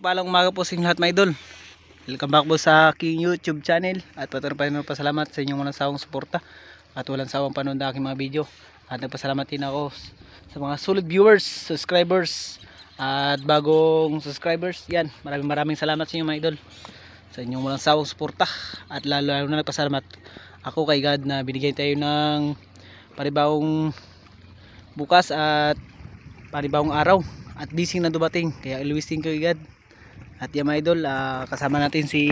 Mapagpalang umaga po sa inyo lahat mga idol. Welcome back po sa aking YouTube channel. At patuloy pa rin pasalamat sa inyong walang sawang suporta at walang sawang panood ng aking mga video. At nagpasalamat din ako sa mga solid viewers, subscribers at bagong subscribers. Yan, maraming salamat sa inyo mga idol, sa inyong walang sawang suporta. At lalo na nagpasalamat ako kay God na binigyan tayo ng panibagong bukas at panibagong araw at dising na dumating, kaya iluwisting ko agad. At yung mga idol, kasama natin si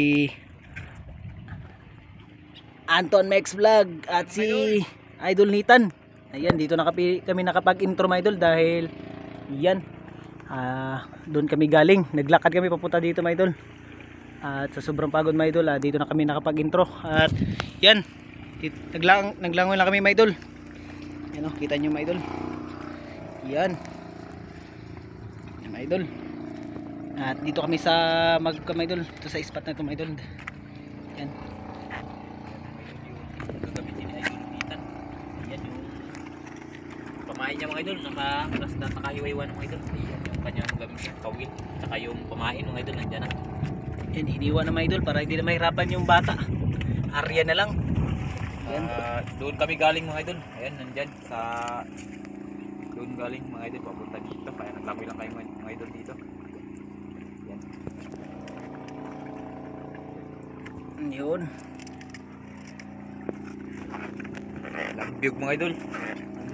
Anton Max Vlog at si Idol Nathan. Ayan, dito na kami nakapag intro mga idol dahil yan, doon kami galing, naglakad kami papunta dito mga idol. At sa sobrang pagod mga idol, dito na kami nakapag intro. At yan, naglangoy lang kami mga idol. Yan o, kita nyo mga idol. Yan mga idol. At dito kami sa mga idol, ito sa spot na ito mga idol. Yan. Gagamitin ni Idol Nathan. Yan yung pamain niya mga idol, nakahiwa-hiwa mga idol. Yan yung kanyang gamitin, kawil. Saka yung pamain mga idol, nandyan na. Yan, hiniwa na mga idol para hindi na mahirapan yung bata. Arya na lang. Yan. Doon kami galing mga idol. Ayan, nandyan sa doon galing mga idol, papunta dito. Kaya naglamoy lang kayo mga idol dito. Yan. Yun. Lambyog mga idol.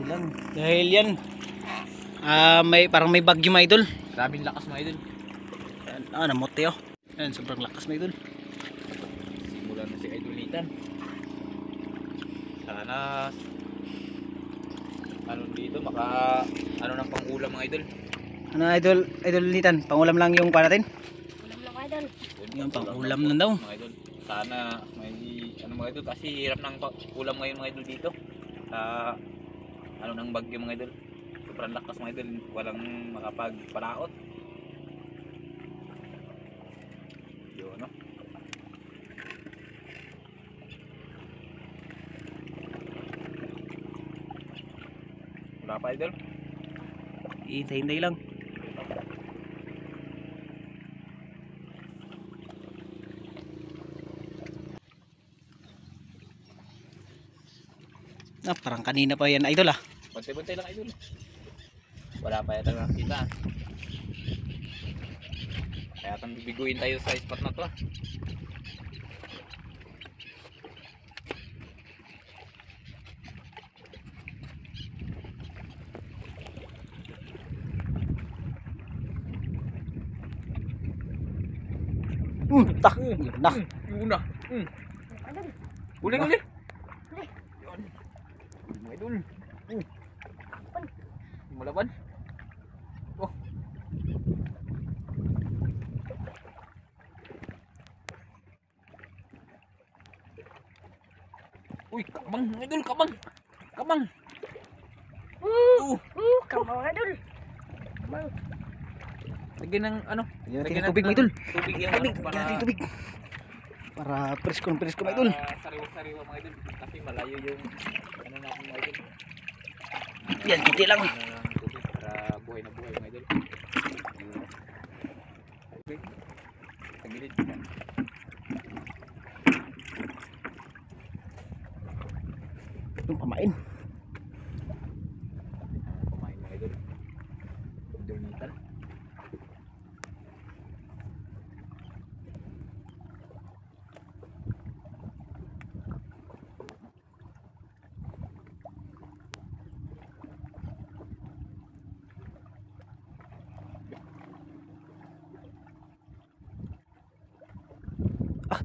Lang. Dahil yan, parang may bagyo mga idol. Grabing lakas mga idol. Yan, namote oh. Yan, sobrang lakas mga idol. Simulan na si Idol Nathan. Sana ano dito, ng pangulam mga idol. Ano Idol Nathan, pangulam lang yung pa natin? Ulam lang idol. Yung pangulam lang daw. Mga idol. Sana may mga idol, kasi hirap ng ulam ngayon mga idol dito. Sa ng bagyo mga idol. Sobrang lakas mga idol, walang makapagpalaot. Yun no. Wala pa idol. Hintay lang. Parang kanina pa yan idol Bantay-bantay lang idol. Wala pa yata nakita. Kaya tang bibiguin tayo sa spot na to. Tak, yun na. Yun na. Uli. Yun. Mga idol. Malaban. Oh. Uy, kabang mga idol, kabang. Kabang idol. Kabang. Lagyan ng Lagyan ng tubig mga idol. Tubig yan. Tubig. Para presko mga idol. Sariwa-sariwa mga idol. Kasi malayo yung natin mga idol. Yan, hindi lang. Tubig para buhay na buhay mga idol. Okay. Sa gilid. Yung pamain. Pamain mga idol. Idol Nathan.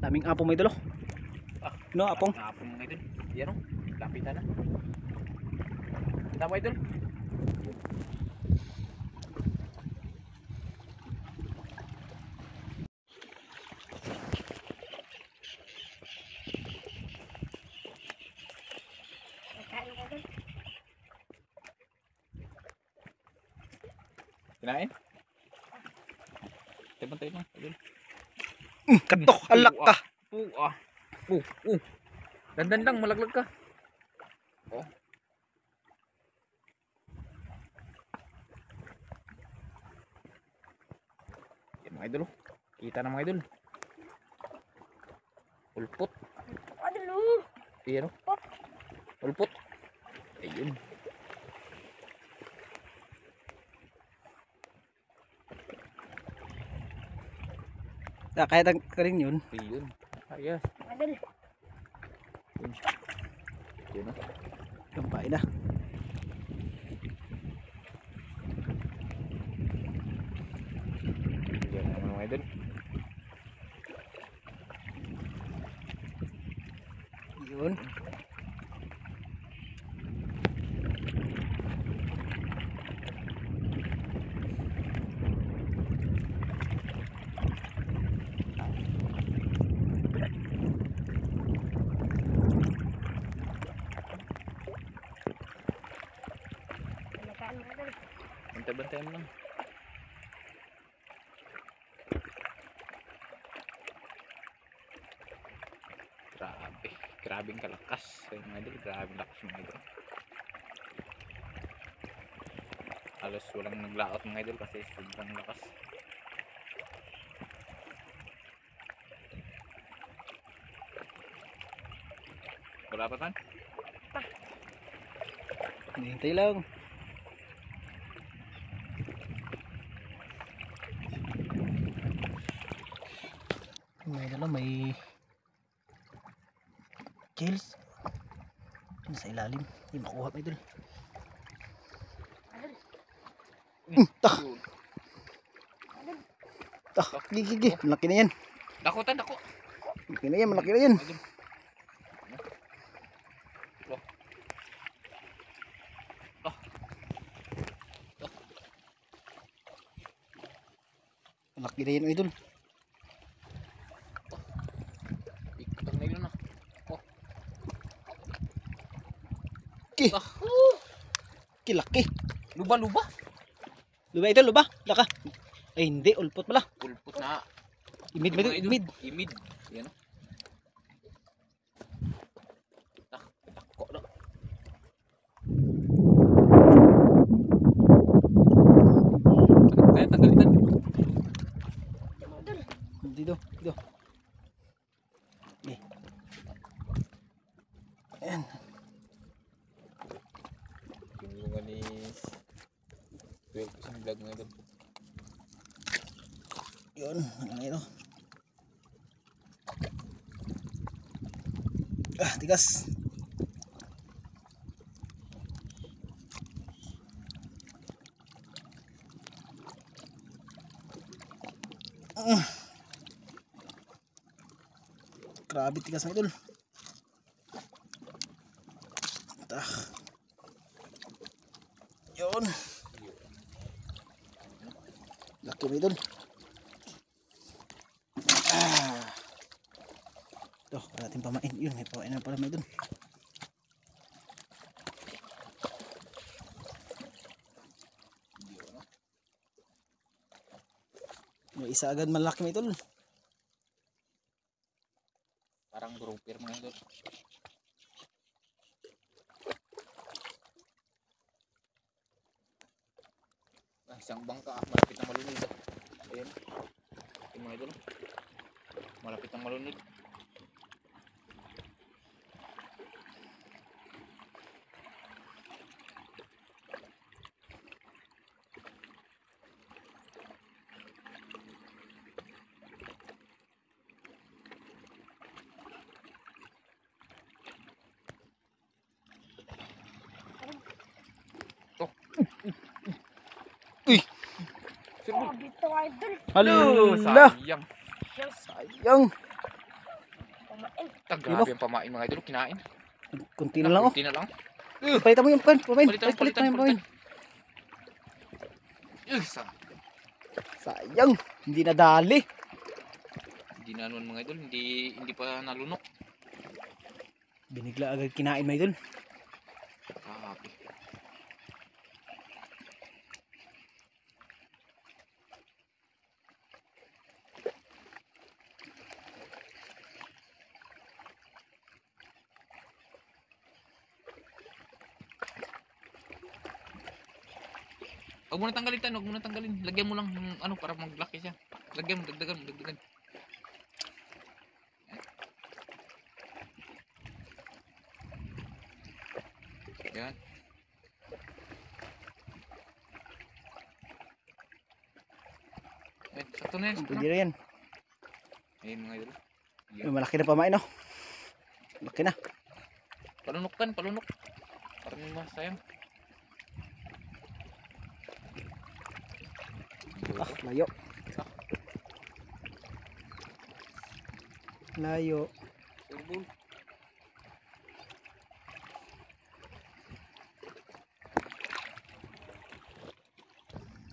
Daming apong may idol. No, apong. Apong mga idol. Yan o. Lapitan na. Kita mo idol. Kinain? Tayo lang idol. Katok, alak ka. Dandan lang, malaglag ka. Oh. Yan mga idol. Kita na mga idol. Ulpot. Idol, oh. Ayan o. Ulpot. Ayun. Kahit ang rin yun. Ayun. Ayos. Idol. Ayun o. Gampay na. Ayan naman mga idol. Yun. Pinakaan mo, idol. Bantay-bantayan mo lang. Grabe. Grabing kalakas. Ayun mga idol. Grabing lakas mga idol. Halos walang naglaot mga idol kasi sobrang lakas. Wala pa tan? Hintay lang. May may kills. Sa ilalim. Hindi makuha pa idol. Tak. Tak. Gigi. Malaki na yan. Dako tan, dako. Malaki na yan. Malaki na yan. Idol. Malaki na yan idol. Ikutang na yun na. Oh. Kilaki. Luba-luba. Luba idol. Luba. Laka. Ay hindi. Ulpot pala. Pulpot na. Imid ba idol? Imid. Imid. Yan o. Tako na. Kaya tangalitan. Dito. Dito. Ayan. Yung mga ni 12 isang vlog mga idol. Yun. Ano ito? Tigas. Grabe tigas na idol. Yun. Laki mo idol. Ito, natin pamain. Yun, may pamain na pala mo idol. May isa agad malaki mo idol. Parang grouper mga idol. Isang bangka malapit na malunod. Ayan. Yung mga idol. Malapit na malunod. Oh, dito, idol. Hala! Sayang. Sayang! Pamain. Grabe yung pamain mga idol. Kinain. Kunti na lang oh. Kunti na lang. Palitan mo yung pan. Pamain. Palitan, Palit mo yung palitan. pamain. Sayang! Hindi nadali. Hindi na naman mga idol. Hindi pa nalunok. Binigla agad kinain mo idol. Grabe. Huwag mo na tanggalin tan, huwag mo na tanggalin. Lagyan mo lang ng ano para mag-lock siya. Lagyan mo, dagdagan mo, dagdagan. Yan. Ay, sakto na yan. Sakto Pwede na. na yan. Ayun mga idol. Ay, malaki na pamain, no? Malaki na. Palunok kan, palunok. Parang masayang. Ah, layo. Layo. Surbol.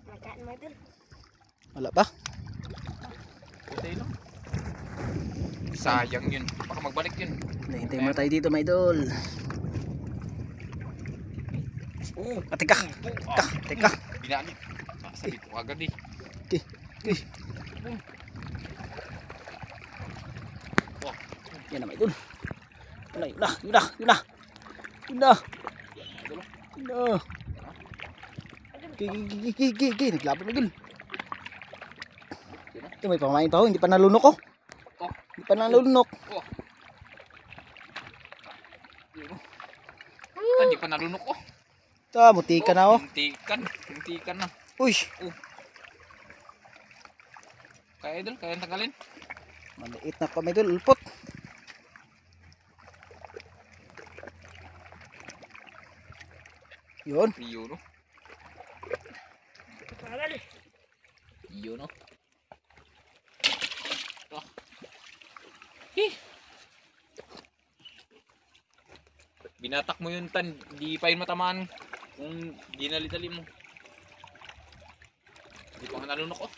Nagkaan mga idol. Wala pa. Putay lang. Sayang yun. Baka magbalik yun. Nahintay mo tayo dito, mga idol. Oo. Ah, teka. Teka. Binali. Ah, sabi ko agad eh. Okay. Okay. Wah. Yan na, mga idol. Yun na. Yun na. Yun na. Yun na. Yun na. Gigi. Naglaban, mga idol. Ito, may pamain pa ho. Hindi pa nalunok, oh. Oh. Hindi pa nalunok. Oh. Ah, di pa nalunok oh. Ito, mutika na, oh. Muntikan na. Uy. Kaya idol, kaya tagalin. Maliit na pa, mga idol. Ulpot. Yun. Iyo no. Tagal. Iyo no. Oh. Hi. Binatak mo yun tan, di pa yun matamaan kung dinali-dali mo. Di pa nga nalunok oh.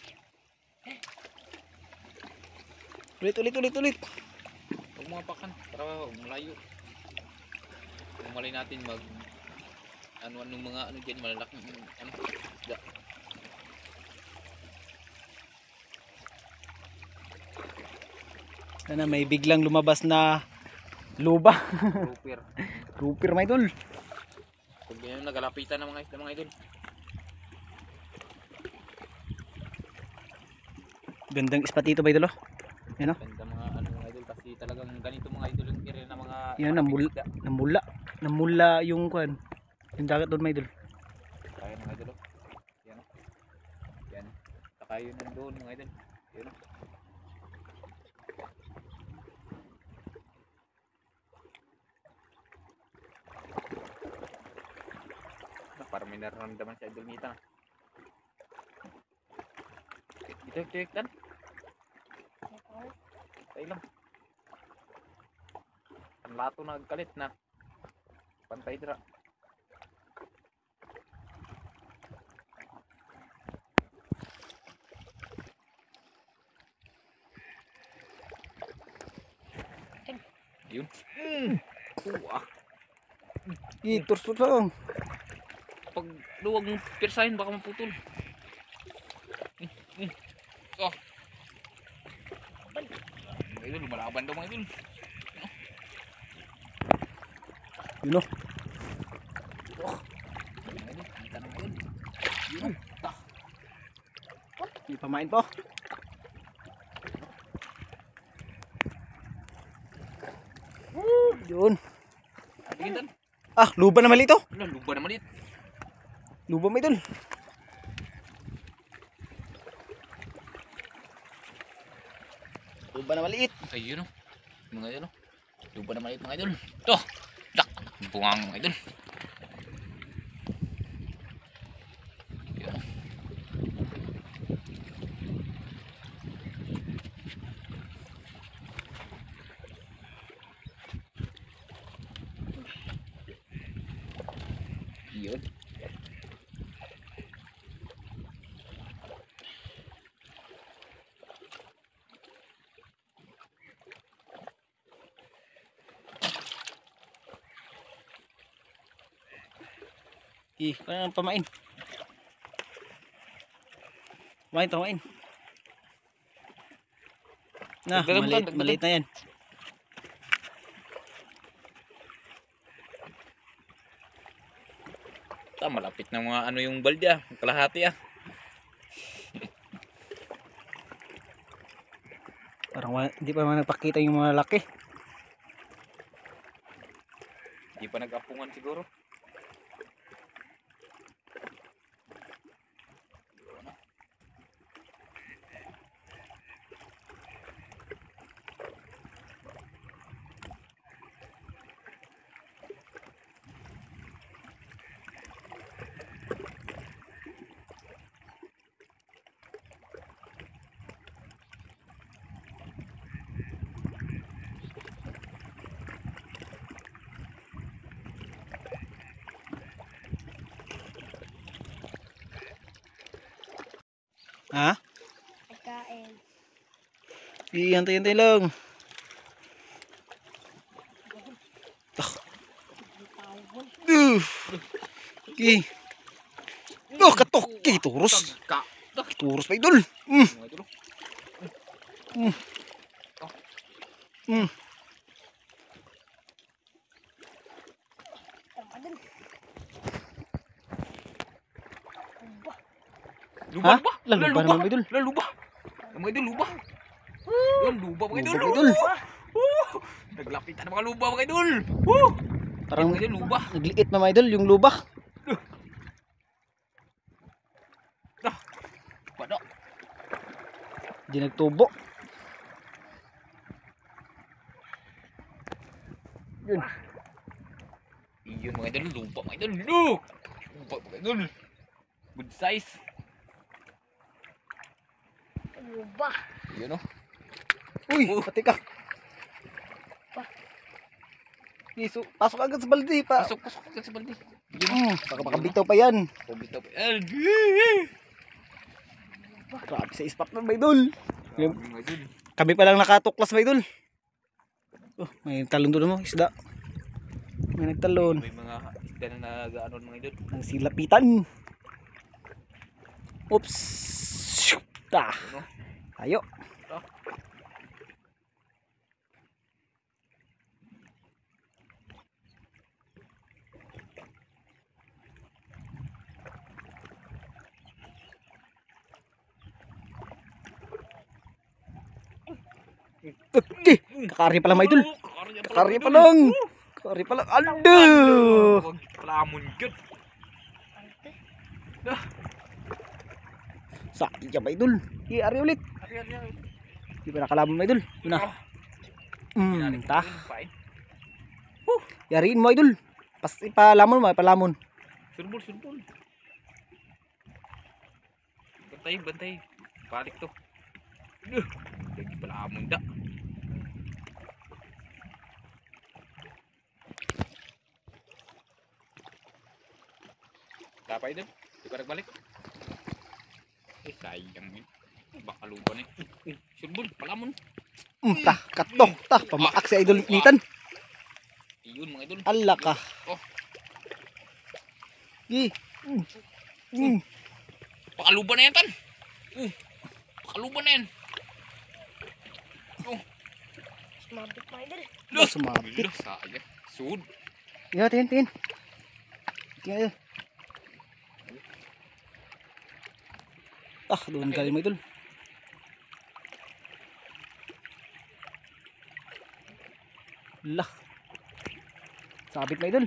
Ulit. Huwag mo apakan para malayo. Kung malay natin mag anong mga ano dyan malalaking ano da. Sana may biglang lumabas na luba. Grouper. Grouper, mga idol. Kung ganyan nagalapitan ng mga idol. Gandang spot dito, mga idol, oh. Yan, oh. Ganda mga ano mga idol kasi talagang ganito mga idol yung area na mga Yan, namula yung kwan. Yung dagat doon, mga idol. kaya mga idol. Yan. Yan. Saka yun nandoon mga idol. Yan. Para may nararamdaman sa idol nita. Ito tan. Tayo lang. Ang lato na nagkalit na. Pantay dira. Yun. Ah. Iturso lang. Pag luwag mong pirsahin baka maputol. Oh. Mga idol, lumalaban daw mga idol. Yun, oh. Mga idol, kita na mga idol. Yun. May pamain pa, oh. Yun. Tingin tan. Ah, luba na mali ito. Wala, luba na maliit. Luba, mga idol. Luba na maliit. Ayun o. Mga idol o. Luba na maliit mga idol. Ito. Dak. Bungang mga idol. Yun o. Yun. Parang pamain. Pamain. Nah, Dagdagan mo, maliit, dagdagan. maliit na yan. Malapit na mga ano yung balde ah. Kalahati ah. Parang hindi pa naman nagpakita yung mga laki. Hindi pa nag-apungan siguro. Ha? Pagkain. Hintay-hintay lang. Okay. Oh, katok. Turus. Turus pa idol. Mga idol. Tama din. Luba, Ha? luba. Laluba naman, idol. Laluba. Mga idol, luba. Luba, mga idol. Luba, idol. Naglapitan ng mga luba, mga idol. Parang Mga idol, luba. nagliit na mga idol yung lubak. Pado. Di nagtubo. Yun. Iyon mga idol, lupa mga idol. Look! Lupa mga idol. Good size. Luba. Iyon o. Uy, pati ka. Iso, pasok agad sa balde pa. Pasok agad sa balde. Iyon o. Baka makabitaw pa yan. Pabitaw pa yan. Grabe sa ispak ng mga idol. Grabe, mga idol. Kami pa lang nakatuklas mga idol. Oh, may talon doon mo, isda. May nagtalon. May mga isda na nag-ano mga idol. Ang silapitan. Oops. Ta. Ano? Ayo. Kakari pa lang mga idol. Kakari pa lang. Kakari pa lang. Aduh. Palamon yun. Sakit ka ba idol? Iari ulit. Di pa nakalaban mga idol. Yun na. Ta. Yariin mo idol. Palamon mo, palamon. Surbol, surbol. Bantay, bantay. Balik to. Lagi palamon da. Tapay din. Di pa nagbalik. Sayang yun. Baka lupa na yun. Surbol, palamon. Ta, katok. Ta, pamaak si idol nitan. Iyon mga idol. Ala ka. Oh. Gi. Pakaluba na yan tan. Pakaluba na yan. Sumabit mga idol. Sumabit. Sayang. Sud. Tingnan, tingnan. Tingnan. Ah, doon galing mo idol. Lah. Sabit na idol.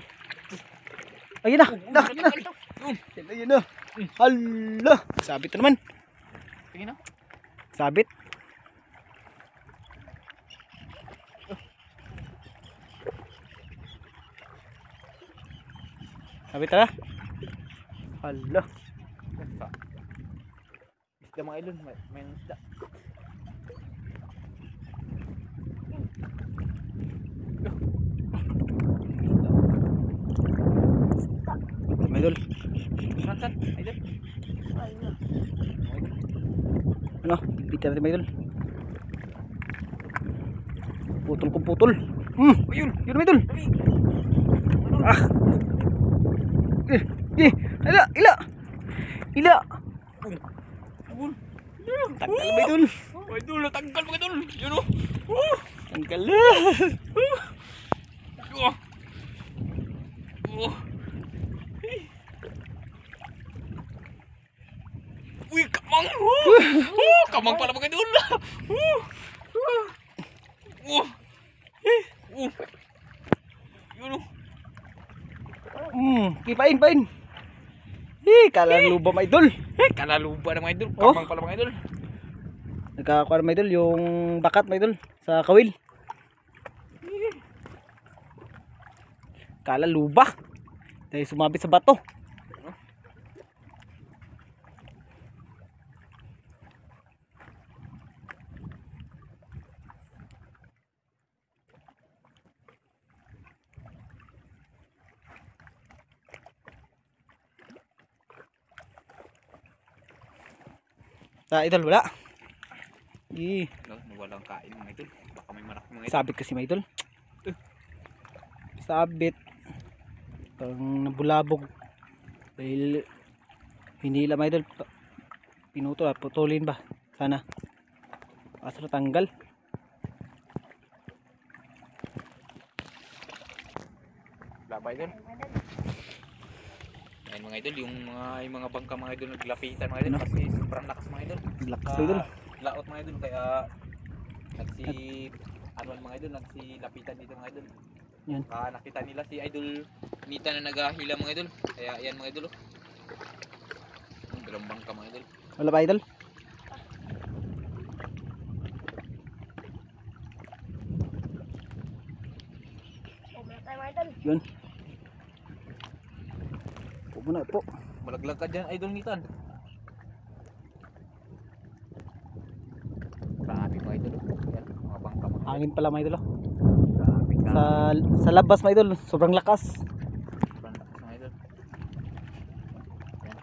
Ayun na. Ayun na. Ayun na. Hala. Sabit na naman. Tingin na. Sabit. Sabit na. Hala. Isda mga idol. May isda. Mga idol. Saan? Idol? Ayun. Ano? Pita natin mga idol. Putol kong putol. Ayun. Yun mga idol. Ah. Ila. Ila. Ila. Tanggal mga idol. Idol, natanggal mga idol. Yun o. Tanggal na. Uy, kamang! Kamang pala mga idol! Oh. Yun oh. Kipain. Kalaluba mga idol. Kalaluba na mga idol. Oh. Kamang pala mga idol. Nagkakakuha mga idol yung bakat mga idol sa kawil. Kalaluba. Dahil sumabit sa bato. Idol wala. Walang kain mga idol. Baka may manak mga idol. Sabit kasi mga idol. Sabit. Parang nabulabog. Dahil hinila mga idol. Pinuto at putulin ba? Sana. Asa tanggal. Wala ba idol? Ayun mga idol, yung mga bangka mga idol naglapitan mga idol kasi sobrang lakas mga idol. Lakas idol. Laot mga idol kaya mga idol nagsilapitan dito mga idol. Yan. Nakita nila si idol Nita na naghahila mga idol. Kaya ayan mga idol. Yung dalawang bangka mga idol. Wala ba idol? Wala tayo mga idol. Yun. Huwag mo na po. Malaglag ka dyan idol Nitan. Grabe mga idol. Yan, mga bangka mga idol. Hangin pala mga idol. Grabe ka. Sa labas mga idol. Sobrang lakas. Sobrang lakas mga idol. Yan.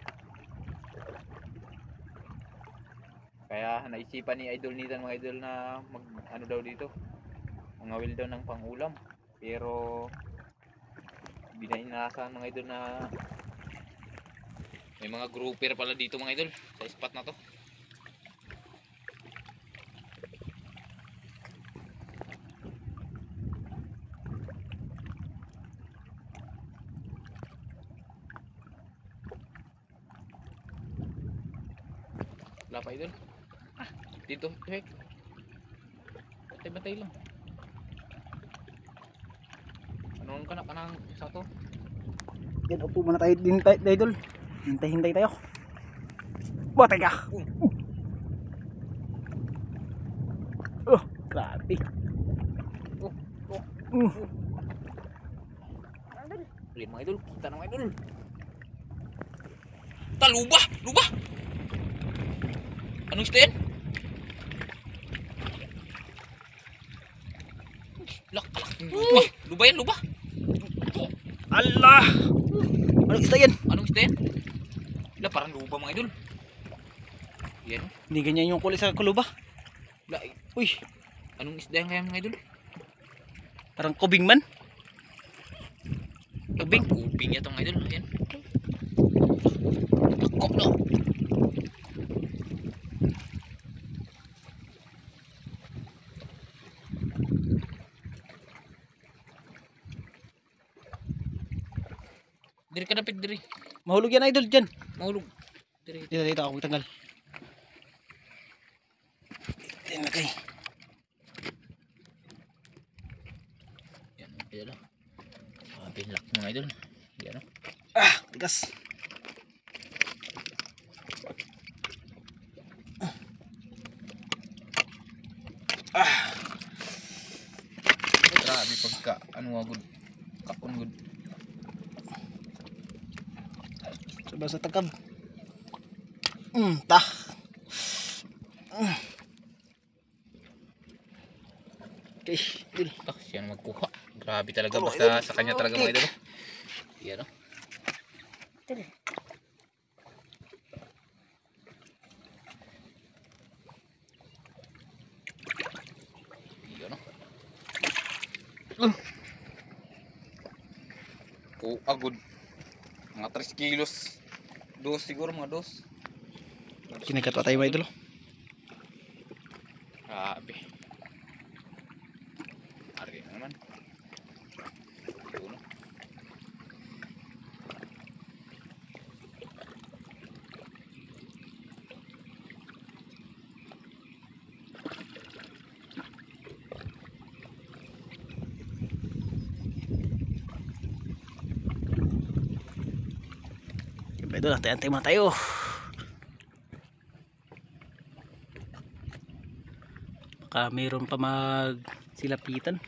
Kaya naisipan ni idol Nitan mga idol na ano daw dito. Mangawil daw ng pangulam. Pero hindi na inaasahan mga idol na may mga grouper pala dito mga idol sa spot na to. Wala pa idol. Dito, hek. Batay-batay lang. Anoon ka na kanang sa to? Yan, upo muna tayo din idol. Hintay tayo. Batay ka. Grabe. Lihat mga idol, kita na mga idol. Luba, luba. Anong gusto yan? Luba, luba yan, luba. Allah! Anong isda yan? Anong gusto yan? Parang luba mga idol. Yan. Hindi ganyan yung kulay sa kuluba. Uy, anong isda yan kaya mga idol? Parang kubing man. Kubing? Kubing yan itong idol. Yan. Takop na. Diri ka dapit diri. Mahulog yan idol dyan. Mahulog. Diri. Dito ako magtanggal. Yan lagay. Yan, idol. Binlock mo idol. Yan. Tigas. Grabe pagka ano agud. Kakon gud. Coba sa takab. Tah. Okay, idol. Siya na magkuha. Grabe talaga basta sa kanya talaga mga idol. Yan oh. Idol. Yan oh. Agud. Mga 3 kilos. Dos siguro mga dos. Kinagat pa tayo mga idol. Grabe. Ari na naman. Yun. May idol, antay-antay muna tayo. Baka mayroon pa magsilapitan.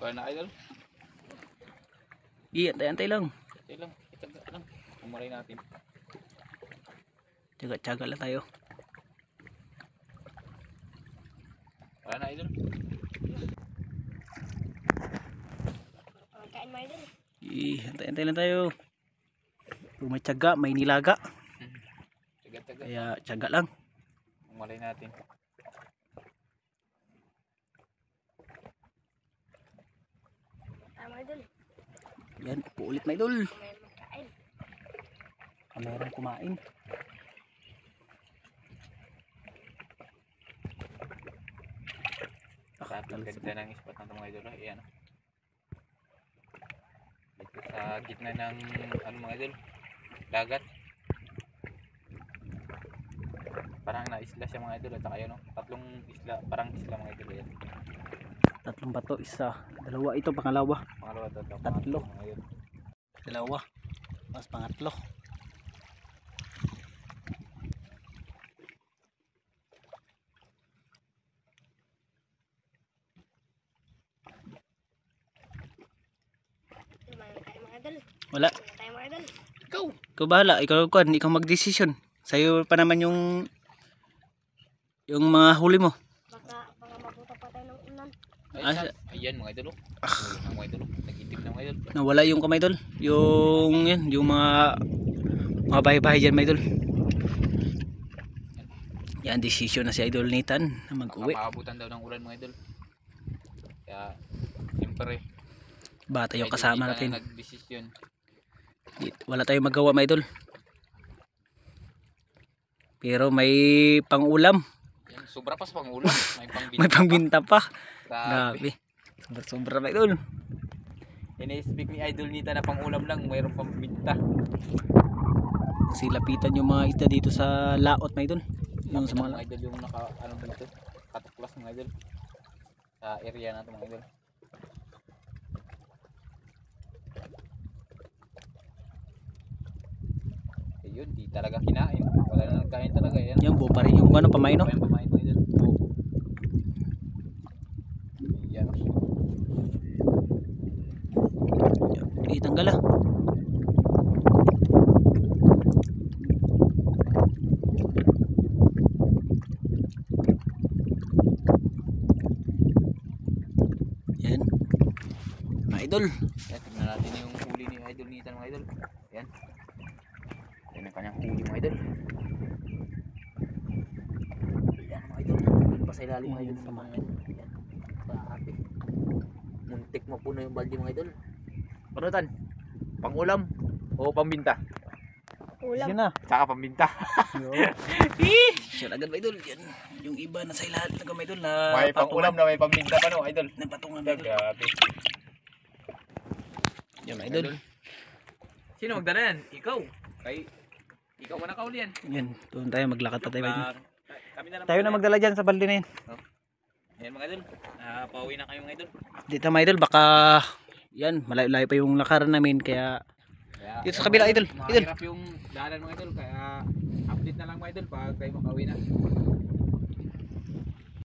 Kaya na idol. Antay-antay lang. Ito lang. Ito lang. Umaray natin. Tsaga-tsaga lang tayo. Kaya na idol. Kain mga idol. Antay-antay lang tayo. Kung may tsaga, may nilaga. Tsaga-tsaga. Kaya tsaga lang. Umaray natin. Mga idol. Yan, upo ulit mga idol. Kumain magkain. Meron kumain. Sa ganda ng spot na ito mga idol. Ayan. Dito sa gitna ng ano mga idol. Dagat. Parang na-isla siya mga idol. At saka yun, no? Tatlong isla. Parang isla mga idol. Ayan. Tatlong bato, isa. Dalawa ito, pangalawa. Pangalawa to. Tatlo. Mga idol. Dalawa. Mas pangatlo. Kain mga idol. Wala. Kain mga idol. Ikaw bahala. Ikaw mag-decision. Sa'yo pa naman yung mga huli mo. Baka mabuta pa tayo ng ulan. Ayan mga idol. Ang mga idol. Nag-itim na mga idol. Nawala yung kamay idol. Yung mga bahay-bahay dyan mga idol. Yan, decision na si Idol Nathan na mag-uwi. Baka maabutan daw ng ulan mga idol. Kaya, siyempre. Bata yung kasama natin. Nag-desisyon. Wala tayong magawa mga idol. Pero may pang-ulam. Yan, sobra pa sa pangulam. May pangbinta pa. Grabe. Grabe. Sobra mga idol. Ini-speak ni Idol Nita na pangulam lang. Mayroon pang binta. Kasi lapitan yung mga isda dito sa laot mga idol. Yung sa mga idol yung naka ano dito. Katuklas mga idol. Sa area na ito mga idol. Ayun, di talaga kinain. Wala na nagkain talaga yan. Yan, buo pa rin yung ano, pamain no? Pamain mga idol. Buo. Yan. Itanggal ah. Yan. Mga idol. Yan, tignan natin yung huli ni Idol Nita mga idol. Yan. Yan ang kanyang huli mga idol. Yan mga idol. Dito pa sa ilalim mga idol. Yan. Grabe. Muntik mo po na yung balde mga idol. Panutan? Pangulam o pambinta? Ulam. Yun na. Saka pambinta. Siya agad mga idol. Yan. Yung iba na sa ilalim na mga idol na May pangulam na may pambinta pa no idol. Napatungan mga idol. Grabe. Yan mga idol. Sino magdala yan? Ikaw. Ikaw mo nakauli yan. Yan. Doon tayo maglakad pa tayo. Kami na lang. Tayo na magdala dyan sa balde na yan. Ayan mga idol. Pauwi na kayo mga idol. Dito mga idol baka yan malayo-layo pa yung lakaran namin kaya dito sa kabila idol. Mahirap yung daanan mga idol kaya update na lang mga idol pag kayo makauwi na.